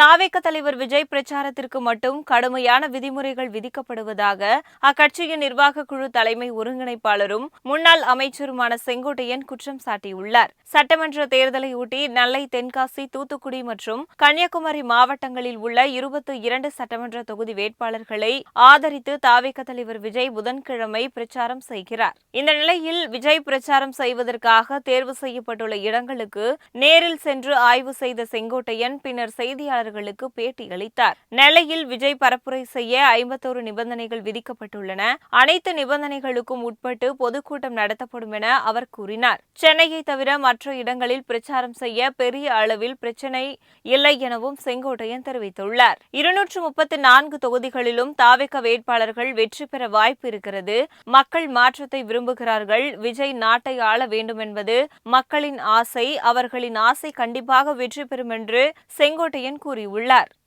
தாவேக தலைவர் விஜய் பிரச்சாரத்திற்கு மட்டும் கடுமையான விதிமுறைகள் விதிக்கப்படுவதாக அக்கட்சியின் நிர்வாக குழு தலைமை ஒருங்கிணைப்பாளரும் முன்னாள் அமைச்சருமான செங்கோட்டையன் குற்றம் சாட்டியுள்ளார். சட்டமன்ற தேர்தலையொட்டி நெல்லை, தென்காசி, தூத்துக்குடி மற்றும் கன்னியாகுமரி மாவட்டங்களில் உள்ள 22 சட்டமன்ற தொகுதி வேட்பாளர்களை ஆதரித்து தாவேக தலைவர் விஜய் புதன்கிழமை பிரச்சாரம் செய்கிறார். இந்த நிலையில் விஜய் பிரச்சாரம் செய்வதற்காக தேர்வு செய்யப்பட்டுள்ள இடங்களுக்கு நேரில் சென்று ஆய்வு செய்த செங்கோட்டையன் பின்னர் செய்தியாளர்களுக்கு பேட்டி அளித்தார். நெல்லையில் விஜய் பரப்புரை செய்ய 51 நிபந்தனைகள் விதிக்கப்பட்டுள்ளன. அனைத்து நிபந்தனைகளுக்கும் உட்பட்டு பொதுக்கூட்டம் நடத்தப்படும் என அவர் கூறினார். சென்னையை தவிர மற்ற இடங்களில் பிரச்சாரம் செய்ய பெரிய அளவில் பிரச்சினை இல்லை எனவும் செங்கோட்டையன் தெரிவித்துள்ளார். 234 தொகுதிகளிலும் தாவேக வேட்பாளர்கள் வெற்றி பெற வாய்ப்பு இருக்கிறது. மக்கள் மாற்றத்தை விரும்புகிறார்கள். விஜய் நாட்டை ஆள வேண்டும் என்பது மக்களின் ஆசை. அவர்களின் ஆசை கண்டிப்பாக வெற்றி பெறும் என்று செங்கோட்டையன் கூறியுள்ளார்.